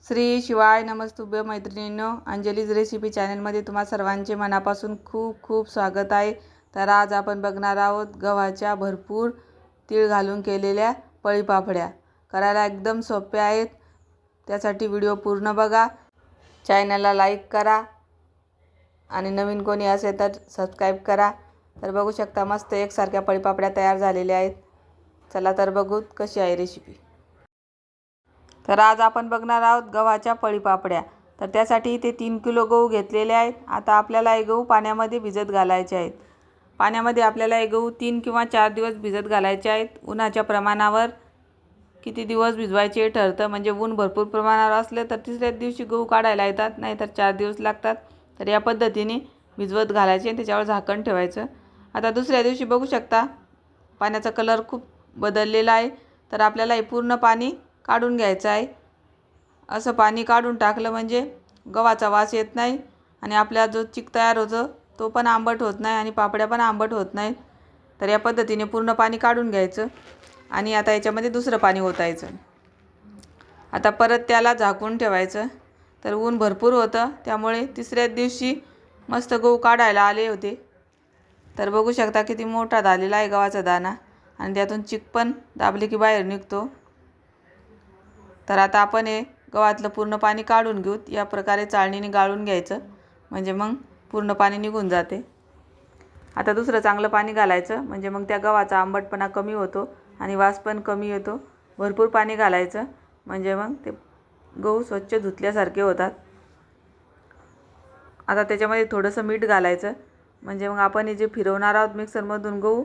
श्री शिवाय नमस्तुभ्य मैत्रिणींनो, अंजलीज रेसिपी चॅनलमध्ये तुम्हा सर्वांचे मनापासून खूप खूप स्वागत आहे। तर आज आपण बघणार आहोत गव्हाच्या भरपूर तीळ घालून केलेल्या पळीपापड्या। करायला एकदम सोपे आहेत। त्यासाठी व्हिडिओ पूर्ण बघा, चॅनलला लाईक करा आणि नवीन कोणी असेल तर सबस्क्राइब करा। तर बघू शकता मस्त एकसारख्या पळीपापड्या तयार झालेल्या आहेत। चला तर बघू कशी आहे रेसिपी। तर आज आपण बघणार आहोत गव्हाच्या पळीपापड्या। तर त्यासाठी इथे 3 किलो गहू घेतलेले आहेत। आता आपल्याला हे गहू पाण्यामध्ये भिजत घालायचे आहेत। पाण्यामध्ये आपल्याला हे गहू 3 किंवा 4 दिवस भिजत घालायचे आहेत। उन्हाच्या प्रमाणावर किती दिवस भिजवायचे ठरतं, म्हणजे ऊन भरपूर प्रमाणावर असले तर तिसऱ्या दिवशी गहू काढायला येतात, नाहीतर 4 दिवस लागतात। तर या पद्धतीने भिजवत घालायचे आणि त्याच्यावर झाकण ठेवायचं। आता दुसऱ्या दिवशी बघू शकता पाण्याचा कलर खूप बदललेला आहे। तर आपल्याला हे पूर्ण पाणी काढून घ्यायचं आहे। असं पाणी काढून टाकलं म्हणजे गव्हाचा वास येत नाही आणि आपला जो चिक तयार होतो तो पण आंबट होत नाही आणि पापड्या पण आंबट होत नाहीत। तर या पद्धतीने पूर्ण पाणी काढून घ्यायचं आणि आता याच्यामध्ये दुसरं पाणी ओतायचं। आता परत त्याला झाकून ठेवायचं। तर ऊन भरपूर होतं, त्यामुळे तिसऱ्या दिवशी मस्त गहू काढायला आले होते। तर बघू शकता किती मोठा झालेला आहे गव्हाचा दाणा आणि त्यातून चिक पण दाबले की बाहेर निघतो। तर आता आपण हे गव्हातलं पूर्ण पाणी काढून घेऊ। या प्रकारे चाळणीने गाळून घ्यायचं, म्हणजे मग पूर्ण पाणी निघून जाते। आता दुसरं चांगलं पाणी घालायचं, म्हणजे मग त्या गव्हाचा आंबटपणा कमी होतो आणि वास पण कमी येतो। भरपूर पाणी घालायचं, म्हणजे मग ते गहू स्वच्छ धुतल्यासारखे होतात। आता त्याच्यामध्ये थोडंसं मीठ घालायचं, म्हणजे मग आपण हे जे फिरवणार आहोत मिक्सरमधून गहू,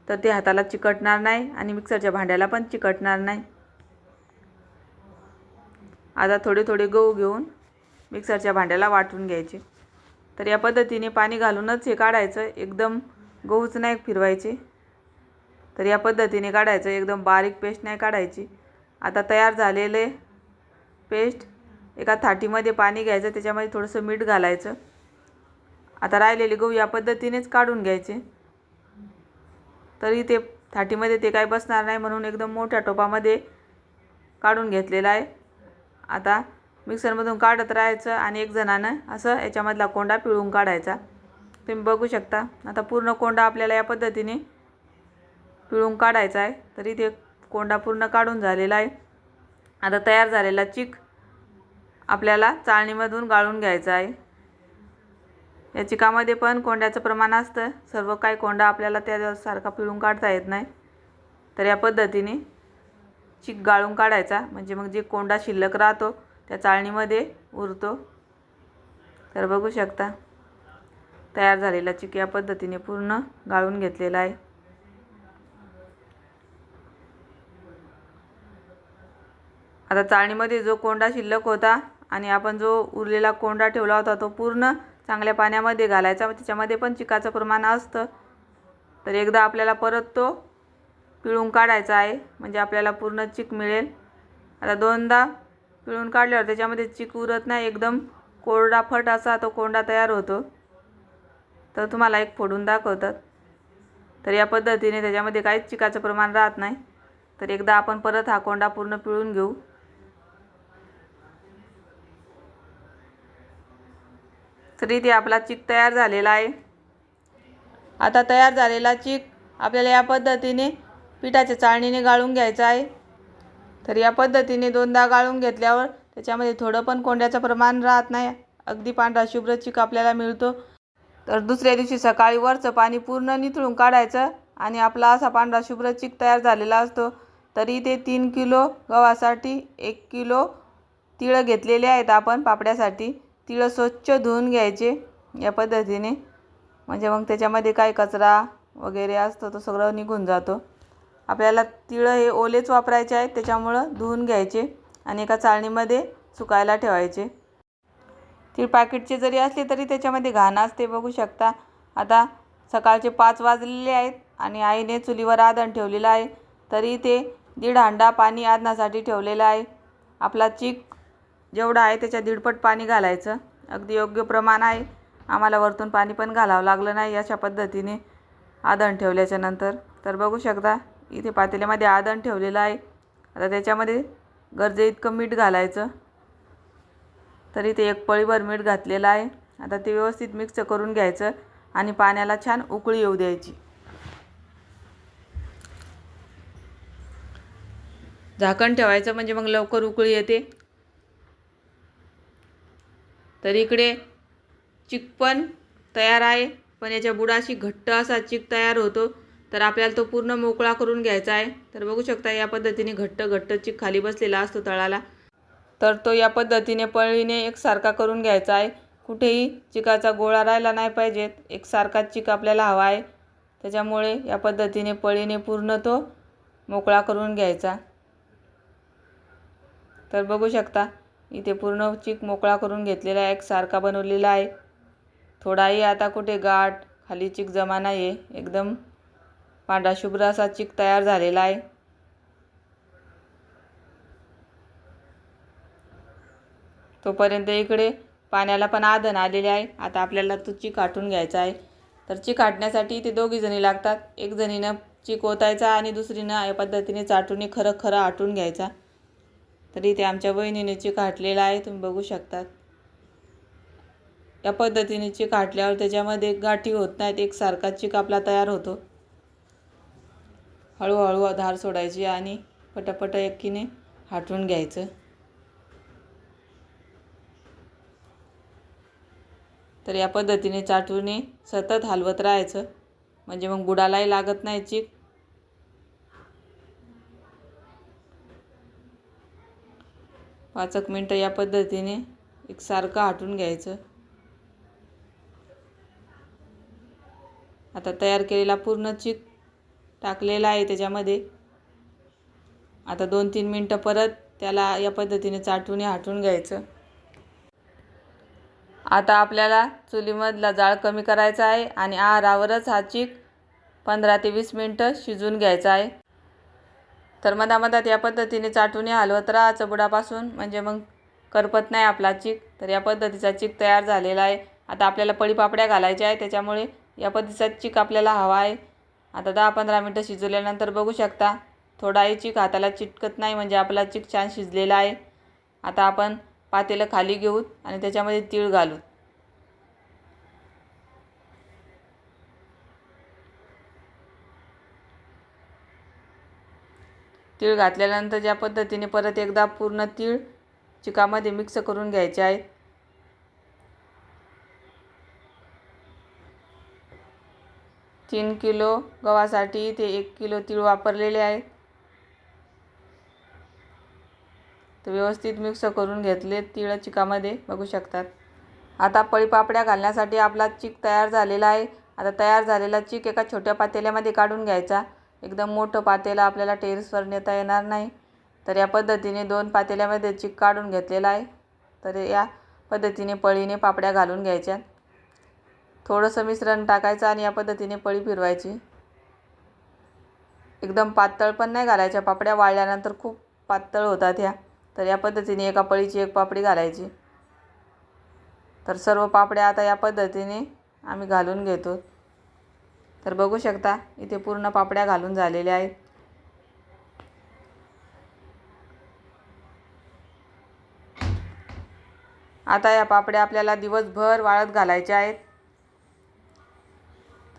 तर ते हाताला चिकटणार नाही आणि मिक्सरच्या भांड्याला पण चिकटणार नाही। आता थोडे थोडे गहू घेऊन मिक्सरच्या भांड्याला वाटून घ्यायचे। तर या पद्धतीने पाणी घालूनच हे काढायचं, एकदम गहूच नाही फिरवायचे। तर या पद्धतीने काढायचं, एकदम बारीक पेस्ट नाही काढायची। आता तयार झालेले पेस्ट एका थाटीमध्ये पाणी घ्यायचं, त्याच्यामध्ये थोडंसं मीठ घालायचं। आता राहिलेले गहू या पद्धतीनेच काढून घ्यायचे। तरी ते थाटीमध्ये ते काय बसणार नाही, म्हणून एकदम मोठ्या टोपामध्ये काढून घेतलेला आहे। आता मिक्सरमधून काढत राहायचं आणि एक जणानं असं याच्यामधला कोंडा पिळून काढायचा। तुम्ही बघू शकता आता पूर्ण कोंडा आपल्याला या पद्धतीने पिळून काढायचा आहे। तरी ते कोंडा पूर्ण काढून झालेला आहे। आता तयार झालेला चिक आपल्याला चाळणीमधून गाळून घ्यायचा आहे। या चिकामध्ये पण कोंड्याचं प्रमाण असतं, सर्व काही कोंडा आपल्याला त्यासारखा पिळून काढता येत नाही। तर या पद्धतीने चिक गाळून काढायचा, म्हणजे मग जे कोंडा शिल्लक राहतो त्या चाळणीमध्ये उरतो। तर बघू शकता तयार झालेला चिक या पद्धतीने पूर्ण गाळून घेतलेला आहे। आता चाळणीमध्ये जो कोंडा शिल्लक होता आणि आपण जो उरलेला कोंडा ठेवला होता तो पूर्ण चांगल्या पाण्यामध्ये घालायचा, त्याच्यामध्ये पण चिकाचं प्रमाण असतं। तर एकदा आपल्याला परत तो पिळून काढायचा आहे, म्हणजे आपल्याला पूर्ण चिक मिळेल। आता दोनदा पिळून काढल्यावर त्याच्यामध्ये चिक उरत नाही, एकदम कोरडा फट असा तो कोंडा तयार होतो। तर तुम्हाला एक फोडून दाखवतात। तर या पद्धतीने त्याच्यामध्ये काहीच चिकाचं प्रमाण राहत नाही। तर एकदा आपण परत हा कोंडा पूर्ण पिळून घेऊ। तर इथे आपला चिक तयार झालेला आहे। आता तयार झालेला चिक आपल्याला या पद्धतीने पिठाच्या चाळणीने गाळून घ्यायचा आहे। तर या पद्धतीने दोनदा गाळून घेतल्यावर त्याच्यामध्ये थोडं पण कोंड्याचं प्रमाण राहत नाही, अगदी पांढरा शुभ्र चिक आपल्याला मिळतो। तर दुसऱ्या दिवशी सकाळी वरचं पाणी पूर्ण निथळून काढायचं आणि आपला असा पांढरा शुभ्र चिक तयार झालेला असतो। तरी ते 3 किलो गव्हासाठी 1 किलो तीळ घेतलेले आहेत आपण पापड्यासाठी। तीळ स्वच्छ धुवून घ्यायचे या पद्धतीने, म्हणजे मग त्याच्यामध्ये काय कचरा वगैरे असतो तो सगळं निघून जातो। आपल्याला तीळ हे ओलेच वापरायचे आहेत, त्याच्यामुळं धुवून घ्यायचे आणि एका चाळणीमध्ये सुकायला ठेवायचे। तीळ पॅकेटचे जरी असले तरी त्याच्यामध्ये घाण असते, बघू शकता। आता सकाळचे 5 वाजलेले आहेत आणि आईने चुलीवर आधण ठेवलेलं आहे। तरी ते 1.5 हांडा पाणी आधणासाठी ठेवलेलं आहे। आपला चिक जेवढा आहे त्याच्या 1.5 पट पाणी घालायचं, अगदी योग्य प्रमाण आहे। आम्हाला वरतून पाणी पण घालावं लागलं नाही अशा पद्धतीने आधण ठेवल्याच्या नंतर। तर बघू शकता इथे पातेल्यामध्ये आधण ठेवलेलं आहे। आता त्याच्यामध्ये गरजे इतकं मीठ घालायचं, तर इथे एक पळीभर मीठ घातलेलं आहे. आता ते व्यवस्थित मिक्स करून घ्यायचं आणि पाण्याला छान उकळी येऊ द्यायची. झाकण ठेवायचं म्हणजे मग लवकर उकळी येते. तर इकडे चिक पण तयार आहे, पण याच्या बुडाशी घट्ट असा चिक तयार होतो. तर आपल्याला तो पूर्ण मोकळा करून घ्यायचा आहे. तर बघू शकता या पद्धतीने घट्ट चिक खाली बसलेला असतो तळाला. तर तो या पद्धतीने पळीने एकसारखा करून घ्यायचा आहे. कुठेही चिकाचा गोळा राहिला नाही पाहिजेत. एकसारखा चिक आपल्याला हवा आहे. त्याच्यामुळे या पद्धतीने पळीने पूर्ण तो मोकळा करून घ्यायचा. तर बघू शकता इथे पूर्ण चिक मोकळा करून घेतलेला आहे, एकसारखा बनवलेला आहे. थोडाही आता कुठे गाठ खाली चिक जमा नाही आहे. एकदम पांढरा शुभ्र असा चिक तयार झालेला आहे. तोपर्यंत इकडे पाण्याला पण आधण आलेले आहे. आता आपल्याला तो चिक आटून घ्यायचा आहे. तर चिक आटण्यासाठी इथे दोघी जणी लागतात. एक जणीनं चिक ओतायचा आणि दुसरीनं या पद्धतीने चाटून खरं आटून घ्यायचा. तर इथे आमच्या बहिणीने चिक आटलेला आहे, तुम्ही बघू शकतात. या पद्धतीने चिक आटल्यावर त्याच्यामध्ये गाठी होत नाहीत, एकसारखा चिक आपला तयार होतो. हळूहळू धार सोडायची आणि पटापट एकीने हाटून घ्यायचं. तर या पद्धतीने चाटूने सतत हलवत राहायचं म्हणजे मग बुडालाही लागत नाही चिक. पाच एक मिनटं या पद्धतीने एकसारखं हाटून घ्यायचं. आता तयार केलेला पूर्ण चिक टाकलेला आहे त्याच्यामध्ये. आता 2-3 मिनटं परत त्याला या पद्धतीने चाटूने हाटून घ्यायचं. आता आपल्याला चुलीमधला जाळ कमी करायचा आहे आणि आहारावरच हा चिक 15 ते 20 मिनटं शिजवून घ्यायचा आहे. तर मधामधात या पद्धतीने चाटूने हलवत राहायचं बुडापासून, म्हणजे मग करपत नाही आपला चिक. तर या पद्धतीचा चिक तयार झालेला आहे. आता आपल्याला पळीपापड्या घालायच्या आहे, त्याच्यामुळे या पद्धतीचा चिक आपल्याला हवा आहे. आता 10-15 मिनटं शिजवल्यानंतर बघू शकता थोडाही चिक हाताला चिटकत नाही, म्हणजे आपला चिक छान शिजलेला आहे. आता आपण पातेलं खाली घेऊ आणि त्याच्यामध्ये तीळ घालू. तीळ घातल्यानंतर या पद्धतीने परत एकदा पूर्ण तीळ चिकामध्ये मिक्स करून घ्यायचे आहे. तीन किलो गव्हासाठी ते 1 किलो तीळ वापरलेले आहेत. तर व्यवस्थित मिक्स करून घेतले तीळ चिकामध्ये, बघू शकतात. आता पळीपापड्या घालण्यासाठी आपला चिक तयार झालेला आहे. आता तयार झालेला चिक एका छोट्या पातेल्यामध्ये काढून घ्यायचा. एकदम मोठं पातेलं आपल्याला टेरेसवर नेता येणार नाही. तर या पद्धतीने 2 पातेल्यामध्ये चिक काढून घेतलेला आहे. तर या पद्धतीने पळीने पापड्या घालून घ्यायच्या. थोडंसं मिश्रण टाकायचं आणि या पद्धतीने पळी फिरवायची. एकदम पातळ पण नाही घालायच्या पापड्या, वाळल्यानंतर खूप पातळ होतात ह्या. तर या पद्धतीने एका पळीची एक पापडी घालायची. तर सर्व पापड्या आता या पद्धतीने आम्ही घालून घेतो. तर बघू शकता इथे पूर्ण पापड्या घालून झालेल्या आहेत. आता या पापड्या आपल्याला दिवसभर वाळत घालायच्या आहेत.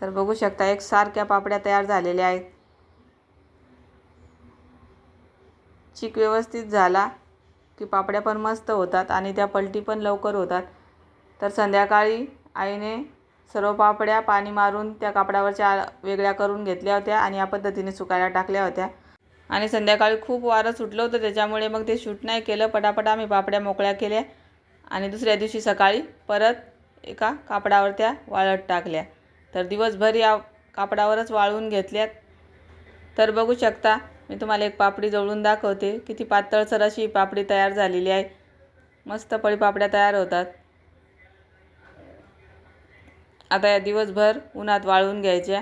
तर बघू शकता एकसारख्या पापड्या तयार झालेल्या आहेत. चिक व्यवस्थित झाला की पापड्या पण मस्त होतात आणि त्या पलटी पण लवकर होतात. तर संध्याकाळी आईने सर्व पापड्या पाणी मारून त्या कापडावरच्या वेगळ्या करून घेतल्या होत्या आणि या पद्धतीने सुकायला टाकल्या होत्या. आणि संध्याकाळी खूप वारं सुटलं होतं, त्याच्यामुळे मग ते शूट नाही केलं. पटापट आम्ही पापड्या मोकळ्या केल्या आणि दुसऱ्या दिवशी सकाळी परत एका कापडावर त्या वाळत टाकल्या. तर दिवसभर या कापडावरच वाळवून घेतल्यात. तर बघू शकता मी तुम्हाला एक पापडी जवळून दाखवते. किती पातळसर अशी पापडी तयार झालेली आहे. मस्त पळीपापड्या तयार होतात. आता या दिवसभर उन्हात वाळवून घ्यायच्या.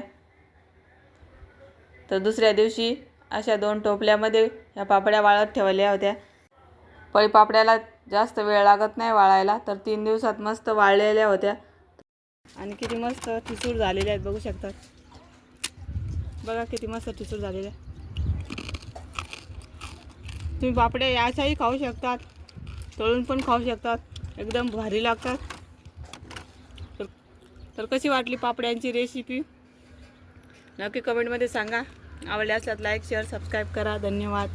तर दुसऱ्या दिवशी अशा 2 टोपल्यामध्ये या पापड्या वाळत ठेवल्या होत्या. पळीपापड्याला जास्त वेळ लागत नाही वाळायला. तर 3 दिवसात मस्त वाळलेल्या होत्या आणि किती मस्त ठिसूळ झालेल्या आहेत, बघू शकतात. बघा किती मस्त ठिसूळ झालेल्या. तुम्ही पापड्या याच्याही खाऊ शकतात, तळून पण खाऊ शकतात. एकदम भारी लागतात. तर कशी वाटली पापड्यांची रेसिपी नक्की कमेंटमध्ये सांगा. आवडल्यास लाईक शेअर सबस्क्राईब करा. धन्यवाद.